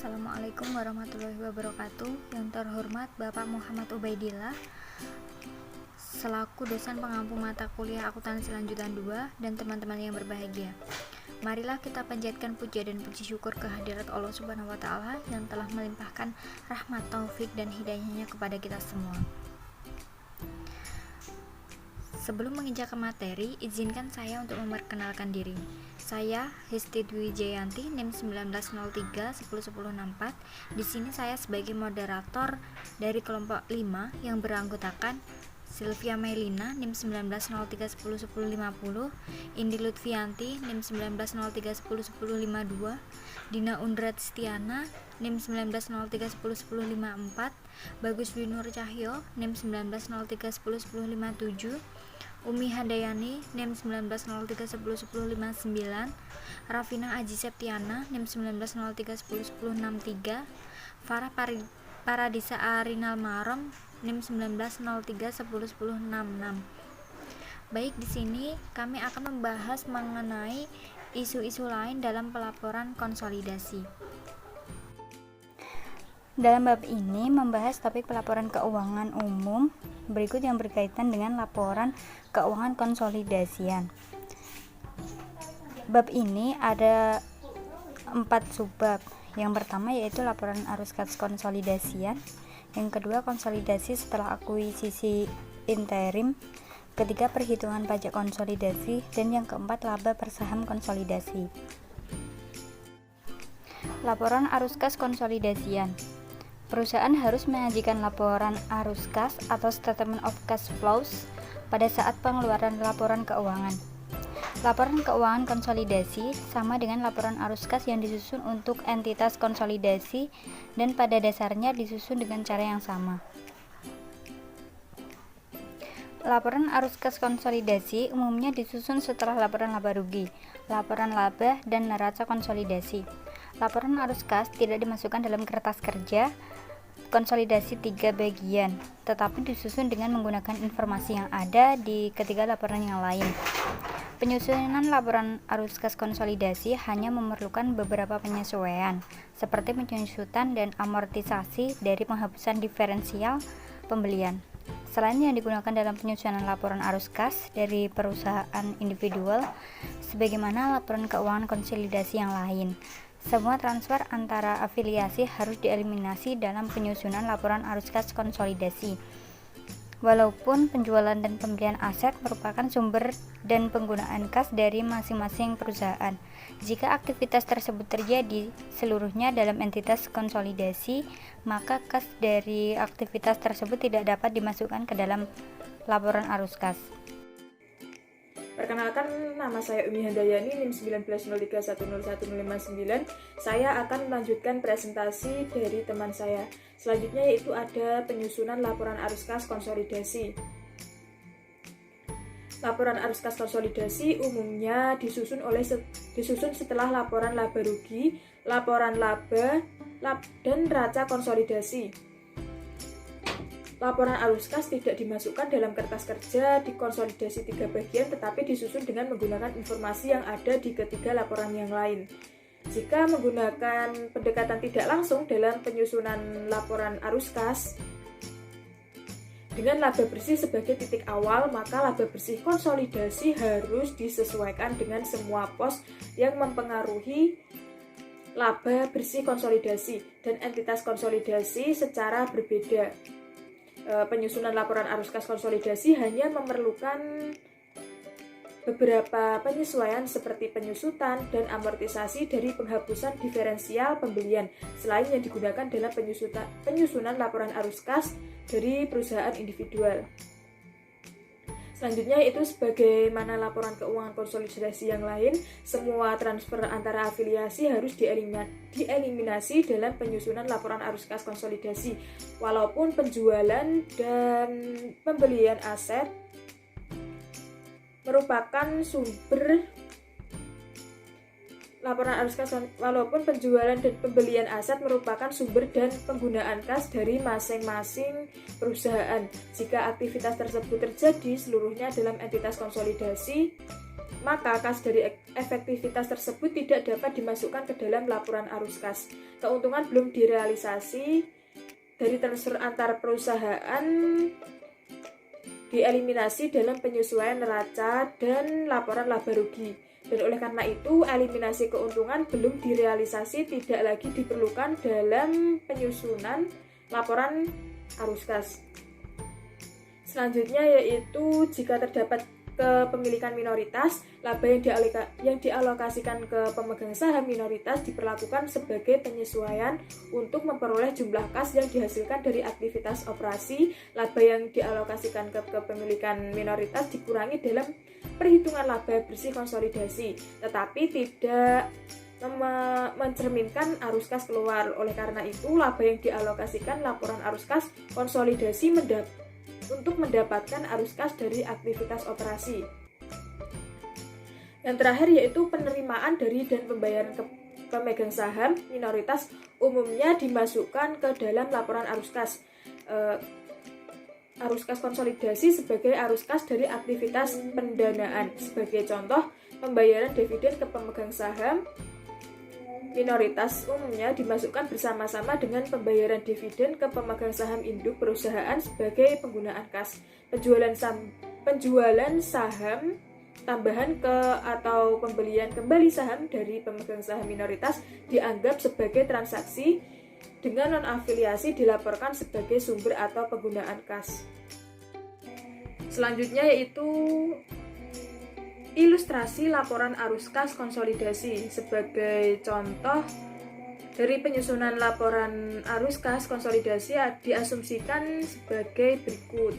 Assalamualaikum warahmatullahi wabarakatuh. Yang terhormat Bapak Muhammad Ubaidillah selaku dosen pengampu mata kuliah akuntansi lanjutan 2 dan teman-teman yang berbahagia. Marilah kita panjatkan puja dan puji syukur kehadirat Allah Subhanahu wa taala yang telah melimpahkan rahmat, taufik dan hidayahnya kepada kita semua. Sebelum menginjak ke materi, izinkan saya untuk memperkenalkan diri. Saya Hesti Dwi Jayanti, NIM 1903-10164. Di sini saya sebagai moderator dari kelompok 5 yang beranggotakan Sylvia Melina, NIM 1903-10150, Indi Lutfianti, NIM 1903-10152, Dina Undrat Stiana, NIM 1903-10154, Bagus Winur Cahyo, NIM 1903-10157, Umi Handayani, NIM 1903-10159, Rafina Aji Septiana, NIM 1903-10163, Farah Paradisa Arinal Marom, NIM 1903-10166. Baik, di sini kami akan membahas mengenai isu-isu lain dalam pelaporan konsolidasi. Dalam bab ini membahas topik pelaporan keuangan umum berikut yang berkaitan dengan laporan keuangan konsolidasian. Bab ini ada 4 subbab. Yang pertama yaitu laporan arus kas konsolidasian, yang kedua konsolidasi setelah akuisisi interim, ketiga perhitungan pajak konsolidasi, dan yang keempat laba per saham konsolidasi. Laporan arus kas konsolidasian. Perusahaan harus menyajikan laporan arus kas atau statement of cash flows pada saat pengeluaran laporan keuangan. Laporan keuangan konsolidasi sama dengan laporan arus kas yang disusun untuk entitas konsolidasi dan pada dasarnya disusun dengan cara yang sama. Laporan arus kas konsolidasi umumnya disusun setelah laporan laba rugi, laporan laba, dan neraca konsolidasi. Laporan arus kas tidak dimasukkan dalam kertas kerja konsolidasi 3 bagian, tetapi disusun dengan menggunakan informasi yang ada di ketiga laporan yang lain. Penyusunan laporan arus kas konsolidasi hanya memerlukan beberapa penyesuaian, seperti penyusutan dan amortisasi dari penghapusan diferensial pembelian. Selain yang digunakan dalam penyusunan laporan arus kas dari perusahaan individual, sebagaimana laporan keuangan konsolidasi yang lain, semua transfer antara afiliasi harus dieliminasi dalam penyusunan laporan arus kas konsolidasi. Walaupun penjualan dan pembelian aset merupakan sumber dan penggunaan kas dari masing-masing perusahaan, jika aktivitas tersebut terjadi seluruhnya dalam entitas konsolidasi, maka kas dari aktivitas tersebut tidak dapat dimasukkan ke dalam laporan arus kas. Perkenalkan, nama saya Umi Handayani, NIM 1903-10159. Saya akan melanjutkan presentasi dari teman saya. Selanjutnya yaitu ada penyusunan laporan arus kas konsolidasi. Laporan arus kas konsolidasi umumnya disusun setelah laporan laba rugi, laporan laba, dan neraca konsolidasi. Laporan arus kas tidak dimasukkan dalam kertas kerja di konsolidasi 3 bagian, tetapi disusun dengan menggunakan informasi yang ada di ketiga laporan yang lain. Jika menggunakan pendekatan tidak langsung dalam penyusunan laporan arus kas, dengan laba bersih sebagai titik awal, maka laba bersih konsolidasi harus disesuaikan dengan semua pos yang mempengaruhi laba bersih konsolidasi dan entitas konsolidasi secara berbeda. Penyusunan laporan arus kas konsolidasi hanya memerlukan beberapa penyesuaian seperti penyusutan dan amortisasi dari penghapusan diferensial pembelian, selain yang digunakan dalam penyusunan laporan arus kas dari perusahaan individual. Selanjutnya itu sebagaimana laporan keuangan konsolidasi yang lain, semua transfer antara afiliasi harus dieliminasi dalam penyusunan laporan arus kas konsolidasi. Walaupun penjualan dan pembelian aset merupakan sumber dan penggunaan kas dari masing-masing perusahaan. Jika aktivitas tersebut terjadi seluruhnya dalam entitas konsolidasi, maka kas dari efektivitas tersebut tidak dapat dimasukkan ke dalam laporan arus kas. Keuntungan belum direalisasi dari transfer antar perusahaan dieliminasi dalam penyesuaian neraca dan laporan laba rugi. Dan oleh karena itu, eliminasi keuntungan belum direalisasi tidak lagi diperlukan dalam penyusunan laporan arus kas. Selanjutnya yaitu jika terdapat kepemilikan minoritas, laba yang dialokasikan ke pemegang saham minoritas diperlakukan sebagai penyesuaian untuk memperoleh jumlah kas yang dihasilkan dari aktivitas operasi. Laba yang dialokasikan ke kepemilikan minoritas dikurangi dalam perhitungan laba bersih konsolidasi, tetapi tidak mencerminkan arus kas keluar. Oleh karena itu, laba yang dialokasikan laporan arus kas konsolidasi untuk mendapatkan arus kas dari aktivitas operasi. Yang terakhir yaitu penerimaan dari dan pembayaran ke pemegang saham minoritas umumnya dimasukkan ke dalam laporan arus kas. Arus kas konsolidasi sebagai arus kas dari aktivitas pendanaan. Sebagai contoh, pembayaran dividen ke pemegang saham minoritas umumnya dimasukkan bersama-sama dengan pembayaran dividen ke pemegang saham induk perusahaan sebagai penggunaan kas. Penjualan saham tambahan atau pembelian kembali saham dari pemegang saham minoritas dianggap sebagai transaksi dengan non-afiliasi dilaporkan sebagai sumber atau penggunaan kas. Selanjutnya yaitu ilustrasi laporan arus kas konsolidasi. Sebagai contoh dari penyusunan laporan arus kas konsolidasi diasumsikan sebagai berikut.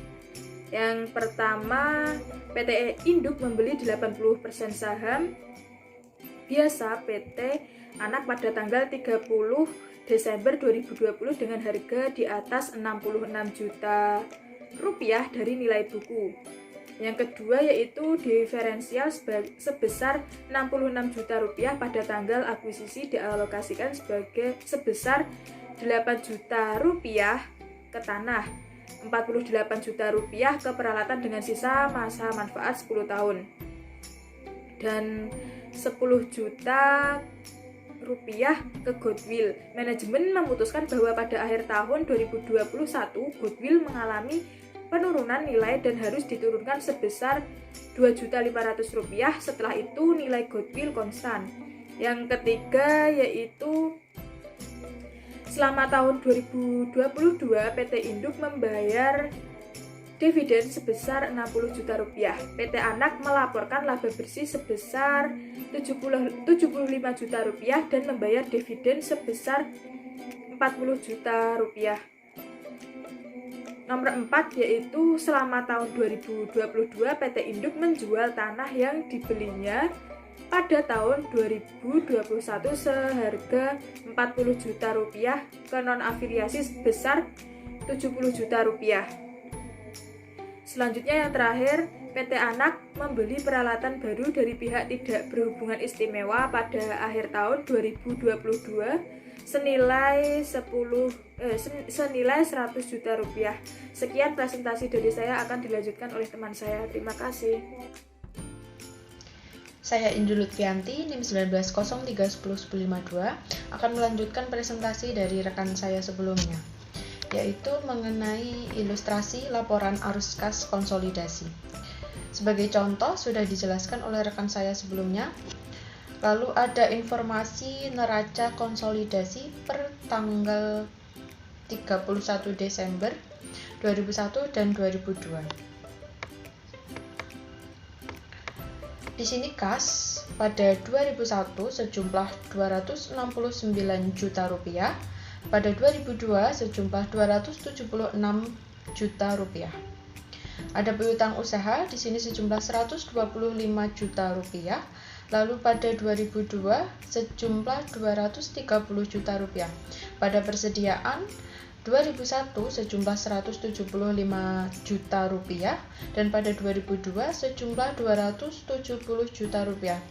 Yang pertama, PT Induk membeli 80% saham biasa PT Anak pada tanggal 30 Desember 2020 dengan harga di atas 66 juta rupiah dari nilai buku. Yang kedua yaitu diferensial sebesar 66 juta rupiah pada tanggal akuisisi dialokasikan sebesar 8 juta rupiah ke tanah, 48 juta rupiah ke peralatan dengan sisa masa manfaat 10 tahun, dan 10 juta rupiah ke goodwill. Manajemen memutuskan bahwa pada akhir tahun 2021 goodwill mengalami penurunan nilai dan harus diturunkan sebesar 2.500.000 rupiah. Setelah itu nilai goodwill konstan. Yang ketiga yaitu selama tahun 2022 PT Induk membayar dividen sebesar 60 juta rupiah. PT Anak melaporkan laba bersih sebesar 75 juta rupiah dan membayar dividen sebesar 40 juta rupiah. Nomor 4 yaitu selama tahun 2022 PT Induk menjual tanah yang dibelinya pada tahun 2021 seharga 40 juta rupiah ke non-afiliasi sebesar 70 juta rupiah. Selanjutnya yang terakhir, PT Anak membeli peralatan baru dari pihak tidak berhubungan istimewa pada akhir tahun 2022 senilai 100 juta rupiah. Sekian presentasi dari saya, akan dilanjutkan oleh teman saya. Terima kasih. Saya Indul Lutfianti, NIM 1903101052, akan melanjutkan presentasi dari rekan saya sebelumnya, yaitu mengenai ilustrasi laporan arus kas konsolidasi. Sebagai contoh sudah dijelaskan oleh rekan saya sebelumnya. Lalu ada informasi neraca konsolidasi per tanggal 31 Desember 2001 dan 2002. Di sini kas pada 2001 sejumlah 269 juta rupiah, pada 2002 sejumlah 276 juta rupiah. Ada piutang usaha di sini sejumlah 125 juta rupiah. Lalu pada 2002 sejumlah 230 juta rupiah. Pada persediaan 2001 sejumlah 175 juta rupiah dan pada 2002 sejumlah 270 juta rupiah.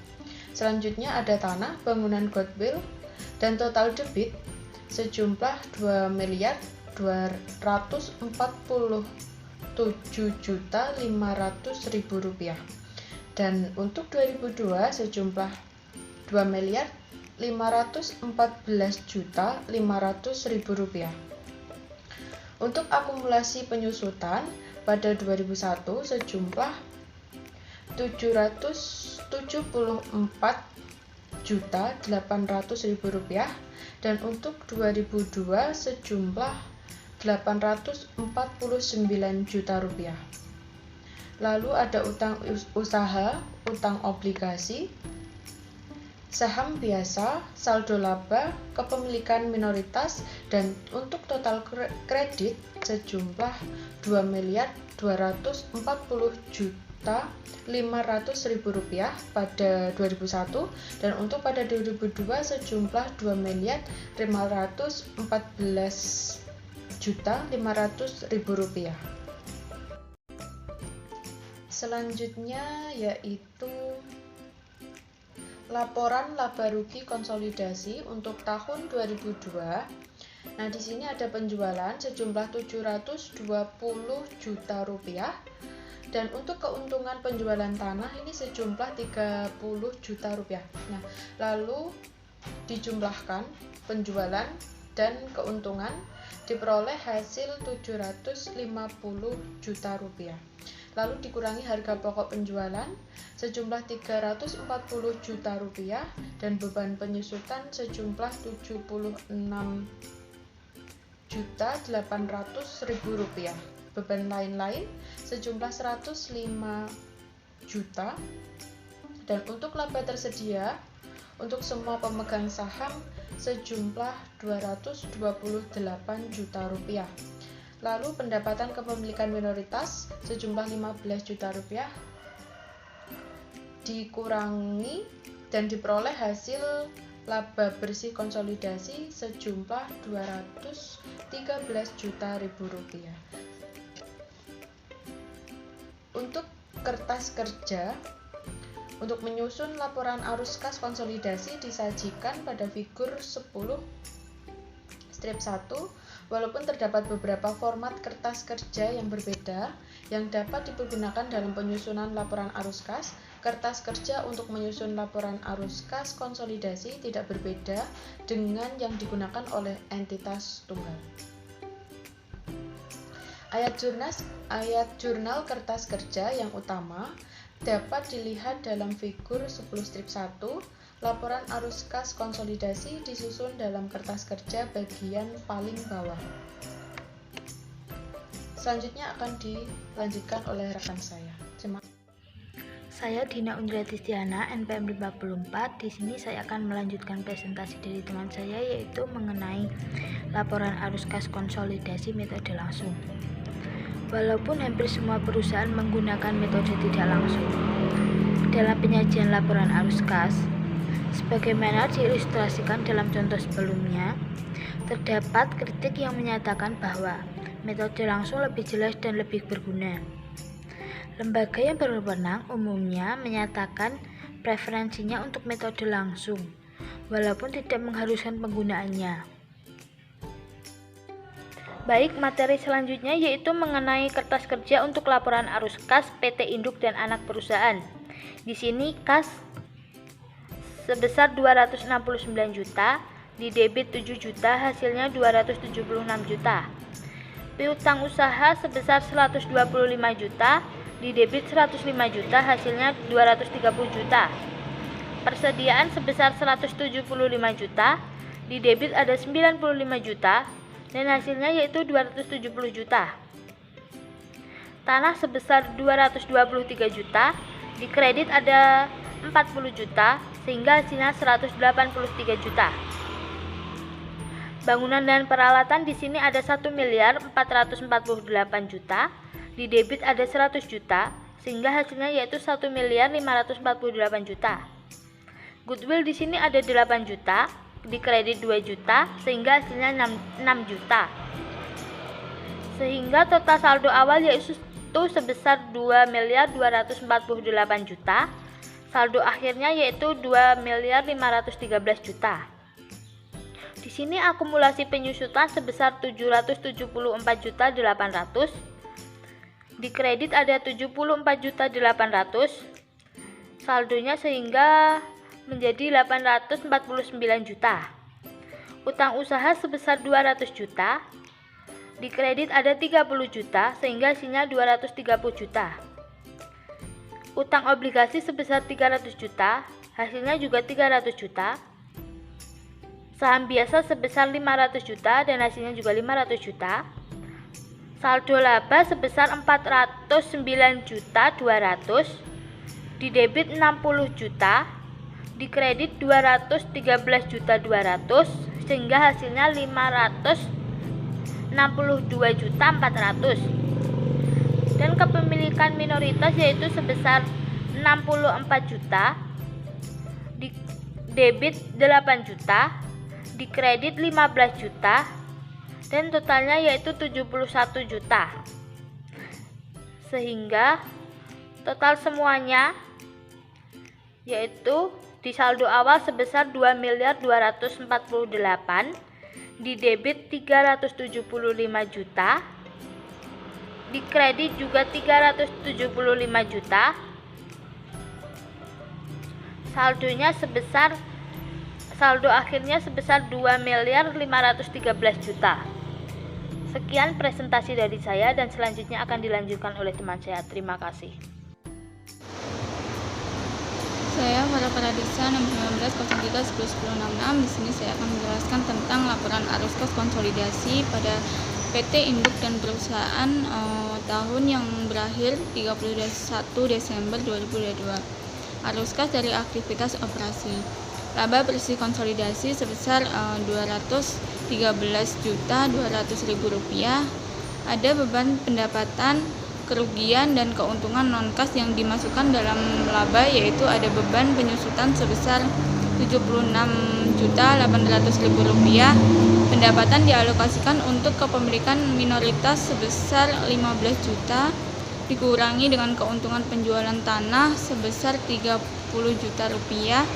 Selanjutnya ada tanah, bangunan goodwill dan total debit sejumlah 2.247.500.000 rupiah. Dan untuk 2002 sejumlah 2.514.500.000 rupiah. Untuk akumulasi penyusutan pada 2001 sejumlah 774.800.000 rupiah dan untuk 2002 sejumlah 849 juta rupiah. Lalu ada utang usaha, utang obligasi, saham biasa, saldo laba, kepemilikan minoritas, dan untuk total kredit sejumlah 2.240.500.000 rupiah pada 2001 dan untuk pada 2002 sejumlah 2.514.500.000 rupiah. Selanjutnya yaitu laporan laba rugi konsolidasi untuk tahun 2002. Nah, di sini ada penjualan sejumlah 720 juta rupiah dan untuk keuntungan penjualan tanah ini sejumlah 30 juta rupiah. Nah, lalu dijumlahkan penjualan dan keuntungan diperoleh hasil 750 juta rupiah. Lalu dikurangi harga pokok penjualan sejumlah 340 juta rupiah dan beban penyusutan sejumlah 76.800.000 rupiah. Beban lain-lain sejumlah 105 juta dan untuk laba tersedia untuk semua pemegang saham sejumlah 228 juta rupiah. Lalu pendapatan kepemilikan minoritas sejumlah 15 juta rupiah dikurangi dan diperoleh hasil laba bersih konsolidasi sejumlah 213 juta rupiah. Untuk kertas kerja, untuk menyusun laporan arus kas konsolidasi disajikan pada figur 10 strip 1. Walaupun terdapat beberapa format kertas kerja yang berbeda yang dapat dipergunakan dalam penyusunan laporan arus kas, kertas kerja untuk menyusun laporan arus kas konsolidasi tidak berbeda dengan yang digunakan oleh entitas tunggal. Ayat jurnal kertas kerja yang utama dapat dilihat dalam figur 10 strip 1. Laporan arus kas konsolidasi disusun dalam kertas kerja bagian paling bawah. Selanjutnya akan dilanjutkan oleh rekan saya. Saya Dina Undriati Diana, NPM 54. Di sini saya akan melanjutkan presentasi dari teman saya yaitu mengenai laporan arus kas konsolidasi metode langsung. Walaupun hampir semua perusahaan menggunakan metode tidak langsung dalam penyajian laporan arus kas, sebagaimana diilustrasikan dalam contoh sebelumnya, terdapat kritik yang menyatakan bahwa metode langsung lebih jelas dan lebih berguna. Lembaga yang berwenang umumnya menyatakan preferensinya untuk metode langsung, walaupun tidak mengharuskan penggunaannya. Baik, materi selanjutnya yaitu mengenai kertas kerja untuk laporan arus kas PT induk dan anak perusahaan. Di sini kas sebesar 269 juta, di debit 7 juta, hasilnya 276 juta. Piutang usaha sebesar 125 juta, di debit 105 juta, hasilnya 230 juta. Persediaan sebesar 175 juta, di debit ada 95 juta, dan hasilnya yaitu 270 juta. Tanah sebesar 223 juta, di kredit ada 40 juta, sehingga hasilnya 183 juta. Bangunan dan peralatan di sini ada 1.448 juta, di debit ada 100 juta, sehingga hasilnya yaitu 1.548 juta. Goodwill di sini ada 8 juta, di kredit 2 juta, sehingga hasilnya 6 juta. Sehingga total saldo awal yaitu sebesar 2.248 juta. Saldo akhirnya yaitu 2.513 juta. Di sini akumulasi penyusutan sebesar 774.800. Di kredit ada 74.800. saldonya sehingga menjadi 849 juta. Utang usaha sebesar 200 juta. Di kredit ada 30 juta sehingga hasilnya 230 juta. Utang obligasi sebesar 300 juta, hasilnya juga 300 juta. Saham biasa sebesar 500 juta dan hasilnya juga 500 juta. Saldo laba sebesar 409 juta 200. Di debit 60 juta, di kredit 213 juta 200 sehingga hasilnya 562 juta 400. Dan kepemilikan minoritas yaitu sebesar 64 juta, di debit 8 juta, di kredit 15 juta, dan totalnya yaitu 71 juta. Sehingga total semuanya yaitu di saldo awal sebesar 2.248, di debit 375 juta, di kredit juga 375 juta. Saldo akhirnya sebesar 2.513 juta. Sekian presentasi dari saya dan selanjutnya akan dilanjutkan oleh teman saya. Terima kasih. Saya Farah Paradisa nomor 1903101066. Di sini saya akan menjelaskan tentang laporan arus kas konsolidasi pada PT Induk dan Perusahaan tahun yang berakhir 31 Desember 2022. Arus kas dari aktivitas operasi. Laba bersih konsolidasi sebesar Rp213.200.000. Ada beban pendapatan, kerugian dan keuntungan non-kas yang dimasukkan dalam laba, yaitu ada beban penyusutan sebesar Rp76.800.000. Pendapatan dialokasikan untuk kepemilikan minoritas sebesar 15 juta, dikurangi dengan keuntungan penjualan tanah sebesar 30 juta rupiah,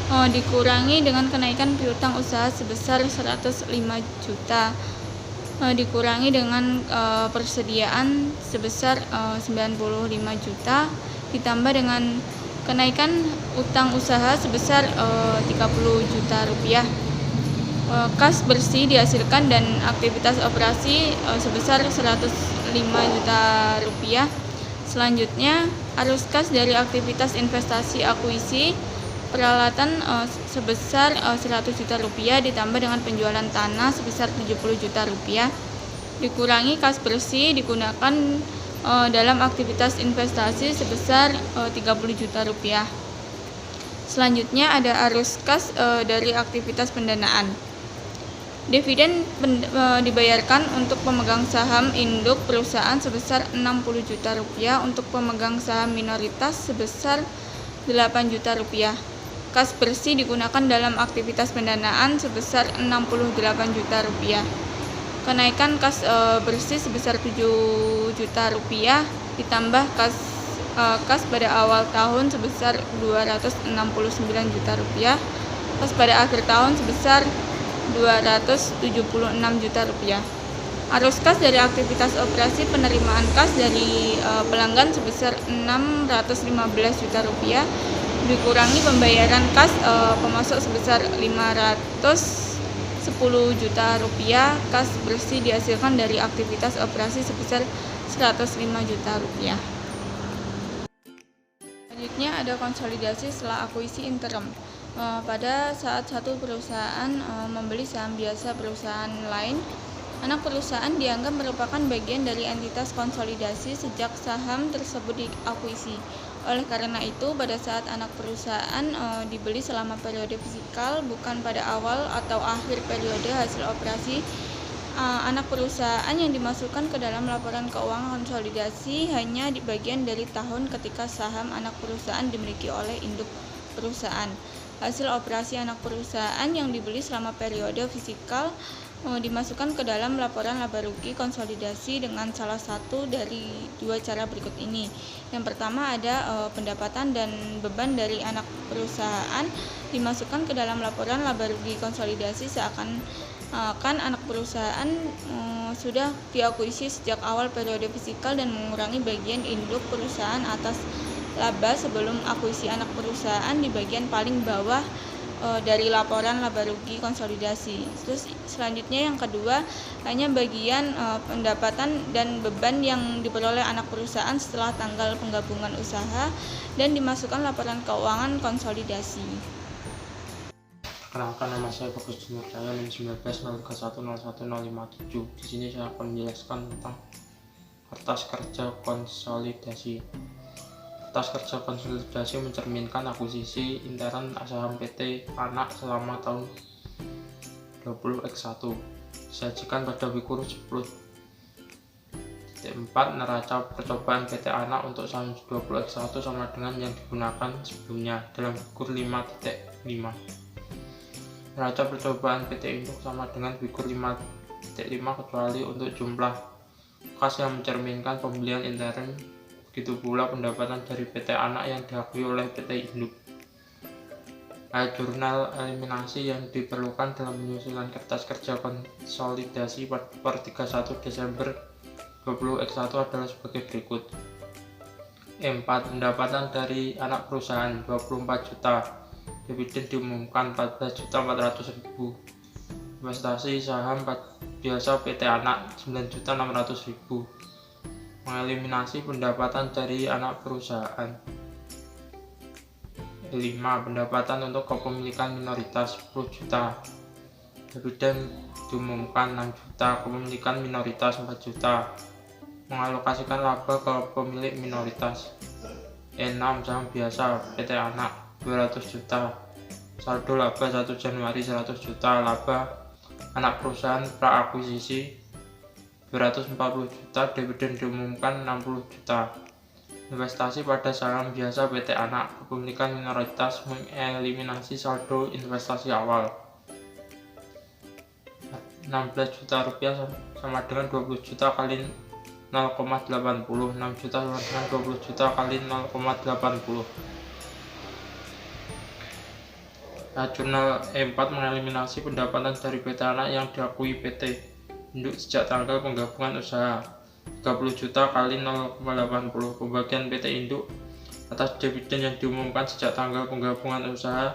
dikurangi dengan kenaikan piutang usaha sebesar 105 juta, dikurangi dengan persediaan sebesar 95 juta, ditambah dengan kenaikan utang usaha sebesar 30 juta rupiah. Kas bersih dihasilkan dan aktivitas operasi sebesar 105 juta rupiah. Selanjutnya, arus kas dari aktivitas investasi akuisisi peralatan sebesar 100 juta rupiah, ditambah dengan penjualan tanah sebesar 70 juta rupiah, dikurangi kas bersih digunakan dalam aktivitas investasi sebesar 30 juta rupiah. Selanjutnya ada arus kas dari aktivitas pendanaan. Dividen dibayarkan untuk pemegang saham induk perusahaan sebesar 60 juta rupiah, untuk pemegang saham minoritas sebesar 8 juta rupiah. Kas bersih digunakan dalam aktivitas pendanaan sebesar 68 juta rupiah. Kenaikan kas bersih sebesar 7 juta rupiah, ditambah kas pada awal tahun sebesar 269 juta rupiah, kas pada akhir tahun sebesar 276 juta rupiah. Arus kas dari aktivitas operasi penerimaan kas dari pelanggan sebesar 615 juta rupiah, dikurangi pembayaran kas pemasok sebesar 510 juta rupiah. Kas bersih dihasilkan dari aktivitas operasi sebesar 105 juta rupiah. Selanjutnya ada konsolidasi setelah akuisisi interim. Pada saat satu perusahaan membeli saham biasa perusahaan lain, anak perusahaan dianggap merupakan bagian dari entitas konsolidasi sejak saham tersebut diakuisisi. Oleh karena itu, pada saat anak perusahaan dibeli selama periode fisikal, bukan pada awal atau akhir periode hasil operasi, anak perusahaan yang dimasukkan ke dalam laporan keuangan konsolidasi hanya di bagian dari tahun ketika saham anak perusahaan dimiliki oleh induk perusahaan. Hasil operasi anak perusahaan yang dibeli selama periode fisikal dimasukkan ke dalam laporan laba rugi konsolidasi dengan salah satu dari dua cara berikut ini. Yang pertama ada pendapatan dan beban dari anak perusahaan dimasukkan ke dalam laporan laba rugi konsolidasi seakan anak perusahaan sudah diakuisisi sejak awal periode fisikal dan mengurangi bagian induk perusahaan atas laba sebelum akuisisi anak perusahaan di bagian paling bawah dari laporan laba rugi konsolidasi. Terus selanjutnya yang kedua hanya bagian pendapatan dan beban yang diperoleh anak perusahaan setelah tanggal penggabungan usaha dan dimasukkan laporan keuangan konsolidasi. Perkenalkan, nama saya Bagus Nurjaya, NIM 1903101057. Di sini saya akan menjelaskan tentang kertas kerja konsolidasi. Kertas kerja konsolidasi mencerminkan akuisisi intern saham PT Anak selama tahun 20X1. Disajikan pada Wikur 10.4 neraca percobaan PT Anak untuk saham 20X1 sama dengan yang digunakan sebelumnya dalam Wikur 5.5. Neraca percobaan PT Induk sama dengan Wikur 5.5 kecuali untuk jumlah kas yang mencerminkan pembelian intern. Begitu pula pendapatan dari PT Anak yang diakui oleh PT Induk. Jurnal eliminasi yang diperlukan dalam penyusunan kertas kerja konsolidasi per 31 Desember 20X1 adalah sebagai berikut. 4. Pendapatan dari anak perusahaan 24 juta. Dividen diumumkan 14.400.000. Investasi saham biasa PT Anak 9.600.000. Mengeliminasi pendapatan dari anak perusahaan. 5. Pendapatan untuk kepemilikan minoritas 10 juta. Dividen diumumkan 6 juta. Kepemilikan minoritas 4 juta. Mengalokasikan laba ke pemilik minoritas. 6. Saham biasa PT Anak 200 juta. Saldo laba 1 Januari 100 juta. Laba anak perusahaan pra-akuisisi 240 juta. Dividen diumumkan 60 juta. Investasi pada saham biasa PT Anak, kepemilikan minoritas mengeliminasi saldo investasi awal 16 juta rupiah sama dengan 20 juta kali 0,80. 6 juta sama dengan 20 juta kali 0,80. Jurnal E4 mengeliminasi pendapatan dari PT Anak yang diakui PT Induk sejak tanggal penggabungan usaha 30 juta kali 0,80. Pembagian PT Induk atas dividen yang diumumkan sejak tanggal penggabungan usaha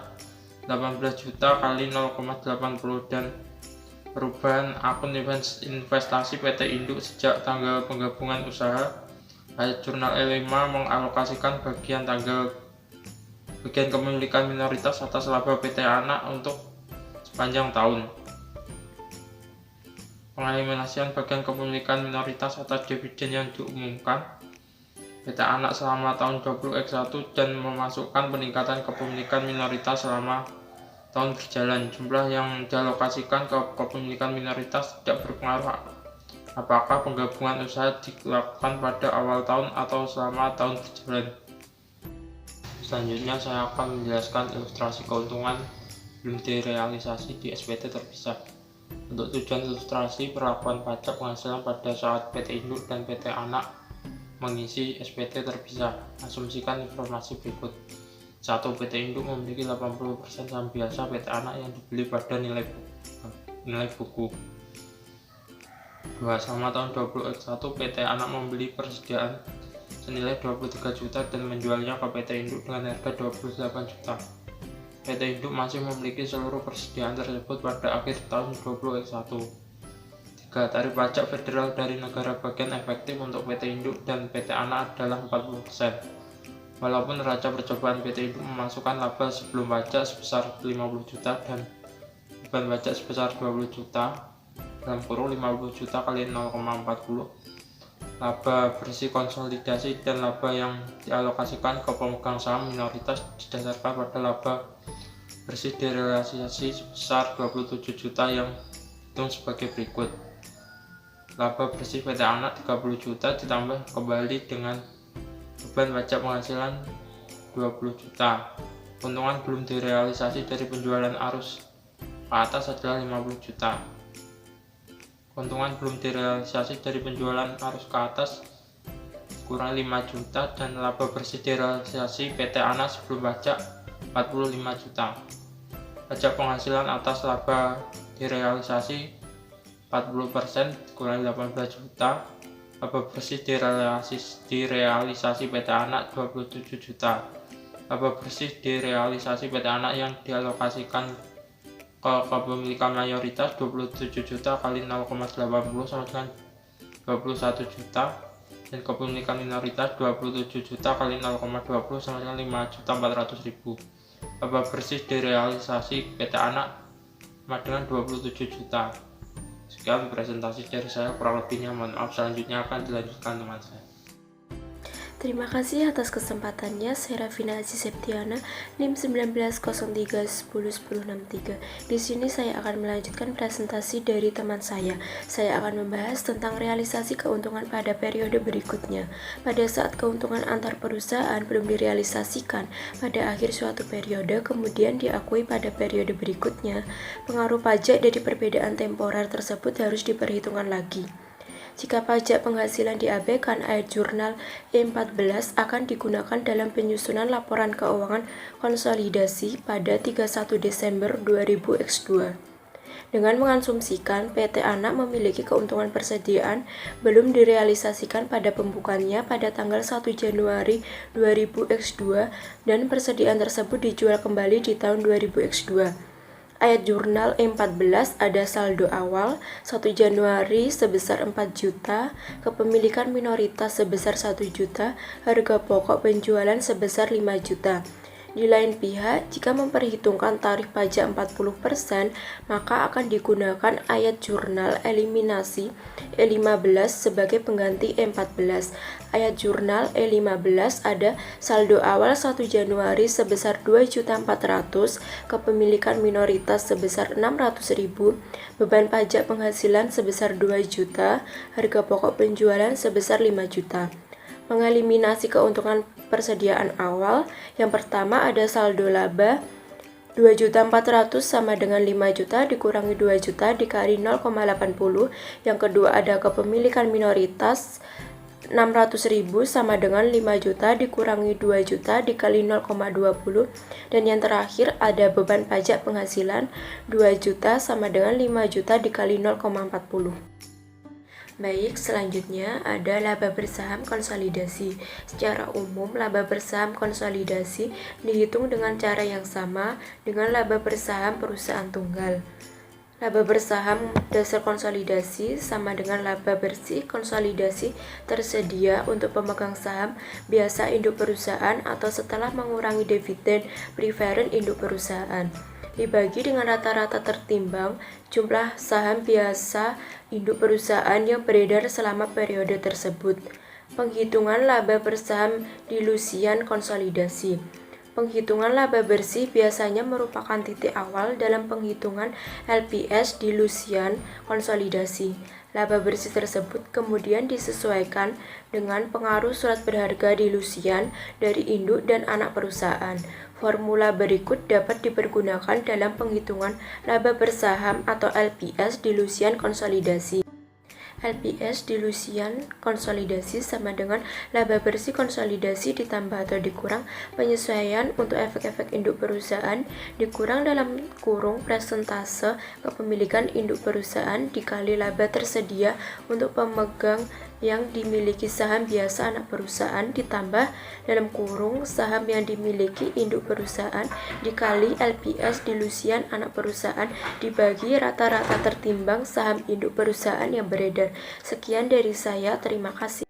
18 juta kali 0,80 dan perubahan akun investasi PT Induk sejak tanggal penggabungan usaha. Jurnal E5 mengalokasikan bagian kepemilikan minoritas atas laba PT Anak untuk sepanjang tahun. Pengeliminasian bagian kepemilikan minoritas atas dividen yang diumumkan PT Anak selama tahun 20X1 dan memasukkan peningkatan kepemilikan minoritas selama tahun berjalan. Jumlah yang dialokasikan ke kepemilikan minoritas tidak berpengaruh apakah penggabungan usaha dilakukan pada awal tahun atau selama tahun berjalan. Selanjutnya saya akan menjelaskan ilustrasi keuntungan belum direalisasi di SPT terpisah. Untuk tujuan ilustrasi perlakuan pajak penghasilan pada saat PT Induk dan PT Anak mengisi SPT terpisah. Asumsikan informasi berikut. 1. PT Induk memiliki 80% saham biasa PT Anak yang dibeli pada nilai buku. 2. Selama tahun 2021 PT Anak membeli persediaan senilai 23 juta dan menjualnya ke PT Induk dengan harga 28 juta. PT Induk masih memiliki seluruh persediaan tersebut pada akhir tahun 2021. 3. Tarif pajak federal dari negara bagian efektif untuk PT Induk dan PT Anak adalah 40%. Walaupun neraca percobaan PT Induk memasukkan laba sebelum pajak sebesar 50 juta dan beban pajak sebesar 20 juta dalam kurung 50 juta kali 0,40. Laba bersih konsolidasi dan laba yang dialokasikan ke pemegang saham minoritas didasarkan pada laba bersih direalisasi sebesar 27 juta yang dihitung sebagai berikut. Laba bersih PT Anak 30 juta ditambah kembali dengan beban pajak penghasilan 20 juta. Keuntungan belum direalisasi dari penjualan arus ke atas adalah 50 juta. Keuntungan belum direalisasi dari penjualan arus ke atas kurang 5 juta dan laba bersih direalisasi PT Anak sebelum pajak 45 juta. Pajak penghasilan atas laba direalisasi 40% kurang 18 juta. Laba bersih direalisasi PT Anak 27 juta. Laba bersih direalisasi PT Anak yang dialokasikan ke kepemilikan mayoritas 27 juta kali 0,80 sama dengan 21 juta, dan kepemilikan minoritas 27 juta kali 0,20 sama dengan 5.400.000. Laba bersih direalisasi PT Anak sama dengan 27 juta. Sekian presentasi dari saya, kurang lebihnya mohon maaf. Selanjutnya akan dilanjutkan teman saya. Terima kasih atas kesempatannya. Saya Rafina Aziz Septiana, NIM 1903101063. Di sini saya akan melanjutkan presentasi dari teman saya. Saya akan membahas tentang realisasi keuntungan pada periode berikutnya. Pada saat keuntungan antar perusahaan belum direalisasikan pada akhir suatu periode, kemudian diakui pada periode berikutnya, pengaruh pajak dari perbedaan temporer tersebut harus diperhitungkan lagi. Jika pajak penghasilan diabaikan, ayat jurnal E14 akan digunakan dalam penyusunan laporan keuangan konsolidasi pada 31 Desember 2000X2. Dengan mengasumsikan PT Anak memiliki keuntungan persediaan belum direalisasikan pada pembukaannya pada tanggal 1 Januari 2000X2 dan persediaan tersebut dijual kembali di tahun 2000X2. Ayat jurnal E14 ada saldo awal 1 Januari sebesar 4 juta, kepemilikan minoritas sebesar 1 juta, harga pokok penjualan sebesar 5 juta. Di lain pihak, jika memperhitungkan tarif pajak 40%, maka akan digunakan ayat jurnal eliminasi E15 sebagai pengganti E14. Ayat jurnal E15 ada saldo awal 1 Januari sebesar 2.400.000, kepemilikan minoritas sebesar 600.000, beban pajak penghasilan sebesar 2 juta, harga pokok penjualan sebesar 5 juta. Mengeliminasi keuntungan persediaan awal, yang pertama ada saldo laba 2.400.000 sama dengan 5 juta dikurangi 2 juta dikali 0,80. Yang kedua ada kepemilikan minoritas 600.000 sama dengan 5 juta dikurangi 2 juta dikali 0,20. Dan yang terakhir ada beban pajak penghasilan 2 juta sama dengan 5 juta dikali 0,40. Baik, selanjutnya ada laba bersaham konsolidasi. Secara umum, laba bersaham konsolidasi dihitung dengan cara yang sama dengan laba bersaham perusahaan tunggal. Laba bersaham dasar konsolidasi sama dengan laba bersih konsolidasi tersedia untuk pemegang saham biasa induk perusahaan atau setelah mengurangi dividen preferred induk perusahaan. Dibagi dengan rata-rata tertimbang jumlah saham biasa induk perusahaan yang beredar selama periode tersebut. Penghitungan laba bersaham dilusian konsolidasi. Penghitungan laba bersih biasanya merupakan titik awal dalam penghitungan LPS dilusian konsolidasi. Laba bersih tersebut kemudian disesuaikan dengan pengaruh surat berharga dilusian dari induk dan anak perusahaan. Formula berikut dapat dipergunakan dalam penghitungan laba bersaham atau LPS dilusian konsolidasi. LPS dilusian konsolidasi sama dengan laba bersih konsolidasi ditambah atau dikurang penyesuaian untuk efek-efek induk perusahaan dikurang dalam kurung persentase kepemilikan induk perusahaan dikali laba tersedia untuk pemegang yang dimiliki saham biasa anak perusahaan ditambah dalam kurung saham yang dimiliki induk perusahaan dikali LPS dilusian anak perusahaan dibagi rata-rata tertimbang saham induk perusahaan yang beredar. Sekian dari saya, terima kasih.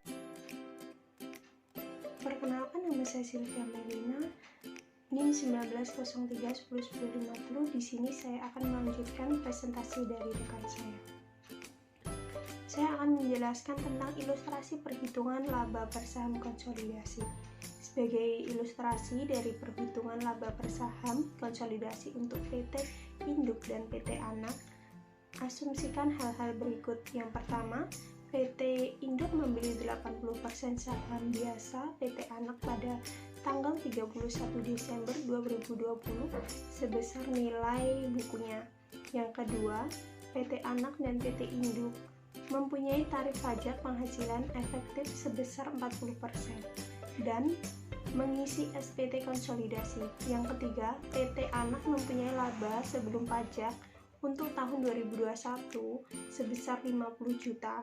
Perkenalkan, nama saya Sylvia Melina, NIM 1903101050. Di sini saya akan melanjutkan presentasi dari rekan saya. Saya akan menjelaskan tentang ilustrasi perhitungan laba bersaham konsolidasi. Sebagai ilustrasi dari perhitungan laba bersaham konsolidasi untuk PT Induk dan PT Anak, asumsikan hal-hal berikut. Yang pertama, PT Induk membeli 80% saham biasa PT Anak pada tanggal 31 Desember 2020 sebesar nilai bukunya. Yang kedua, PT Anak dan PT Induk mempunyai tarif pajak penghasilan efektif sebesar 40% dan mengisi SPT konsolidasi. Yang ketiga, PT Anak mempunyai laba sebelum pajak untuk tahun 2021 sebesar 50 juta.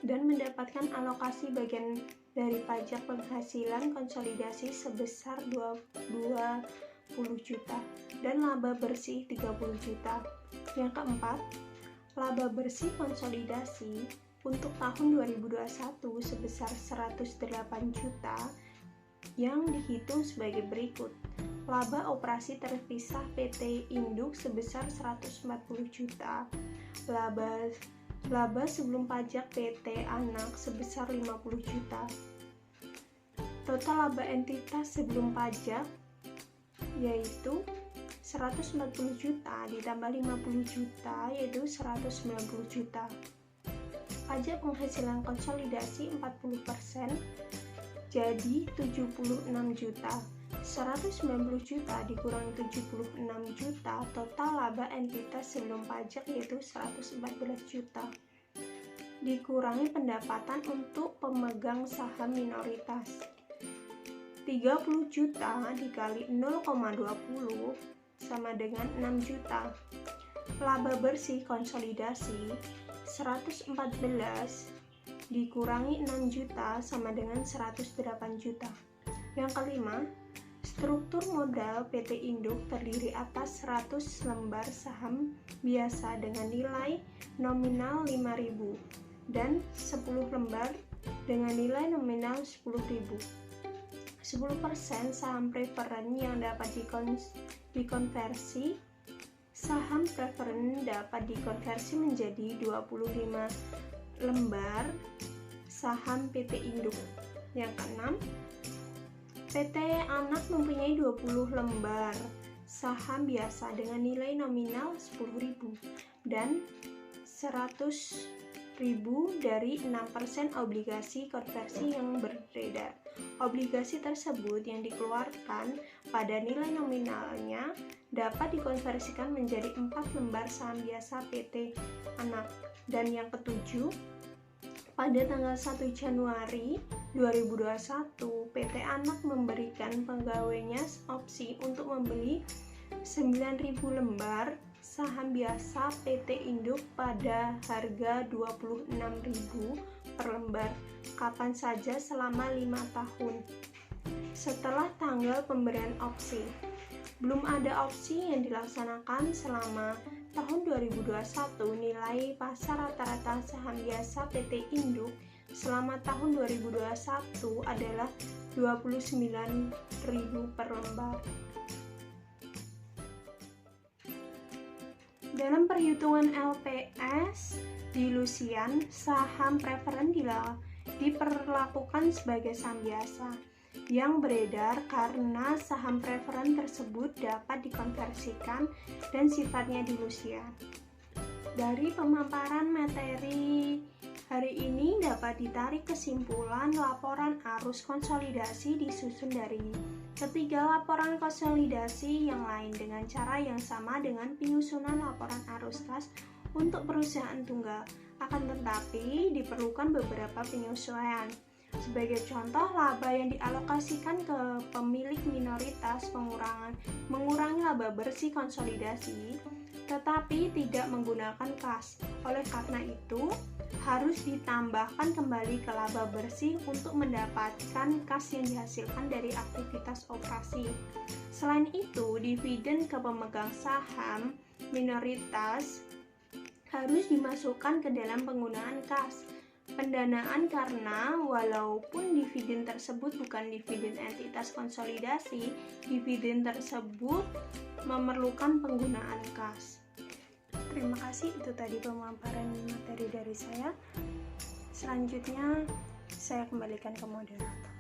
dan mendapatkan alokasi bagian dari pajak penghasilan konsolidasi sebesar 20 juta dan laba bersih 30 juta. Yang keempat, laba bersih konsolidasi untuk tahun 2021 sebesar 108 juta yang dihitung sebagai berikut. Laba operasi terpisah PT Induk sebesar 140 juta. Laba sebelum pajak PT Anak sebesar 50 juta. Total laba entitas sebelum pajak yaitu 140 juta ditambah 50 juta yaitu 190 juta. Pajak penghasilan konsolidasi 40% jadi 76 juta. 190 juta dikurangi 76 juta, total laba entitas sebelum pajak yaitu 114 juta. Dikurangi pendapatan untuk pemegang saham minoritas. 30 juta dikali 0,20 sama dengan 6 juta. Laba bersih konsolidasi 114 dikurangi 6 juta sama dengan 108 juta. Yang kelima, struktur modal PT Induk terdiri atas 100 lembar saham biasa dengan nilai nominal 5.000 dan 10 lembar dengan nilai nominal 10.000. 10% saham preferen yang dapat dikonversi. Saham preferen dapat dikonversi menjadi 25 lembar saham PT Induk. Yang keenam, PT Anak mempunyai 20 lembar saham biasa dengan nilai nominal 10.000 dan 100.000 dari 6% obligasi konversi yang beredar. Obligasi tersebut yang dikeluarkan pada nilai nominalnya dapat dikonversikan menjadi 4 lembar saham biasa PT Anak. Dan yang ketujuh, pada tanggal 1 Januari 2021, PT Anak memberikan pegawainya opsi untuk membeli 9.000 lembar saham biasa PT Induk pada harga 26.000 per lembar, kapan saja selama 5 tahun. Setelah tanggal pemberian opsi, belum ada opsi yang dilaksanakan selama tahun 2021. Nilai pasar rata-rata saham biasa PT Induk selama tahun 2021 adalah 29.000 per lembar. Dalam perhitungan LPS di Lusian, saham preferen diperlakukan sebagai saham biasa yang beredar karena saham preferen tersebut dapat dikonversikan dan sifatnya dilusian. Dari pemaparan materi hari ini dapat ditarik kesimpulan laporan arus konsolidasi disusun dari ketiga laporan konsolidasi yang lain dengan cara yang sama dengan penyusunan laporan arus kas untuk perusahaan tunggal. Akan tetapi diperlukan beberapa penyesuaian. Sebagai contoh, laba yang dialokasikan ke pemilik minoritas mengurangi laba bersih konsolidasi, tetapi tidak menggunakan kas. Oleh karena itu, harus ditambahkan kembali ke laba bersih untuk mendapatkan kas yang dihasilkan dari aktivitas operasi. Selain itu, dividen ke pemegang saham minoritas harus dimasukkan ke dalam penggunaan kas pendanaan karena walaupun dividen tersebut bukan dividen entitas konsolidasi, dividen tersebut memerlukan penggunaan kas. Terima kasih, itu tadi pemaparan materi dari saya. Selanjutnya saya kembalikan ke moderator.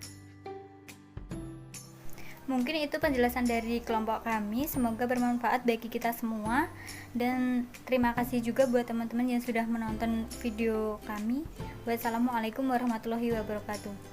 Mungkin itu penjelasan dari kelompok kami, semoga bermanfaat bagi kita semua, dan terima kasih juga buat teman-teman yang sudah menonton video kami. Wassalamualaikum warahmatullahi wabarakatuh.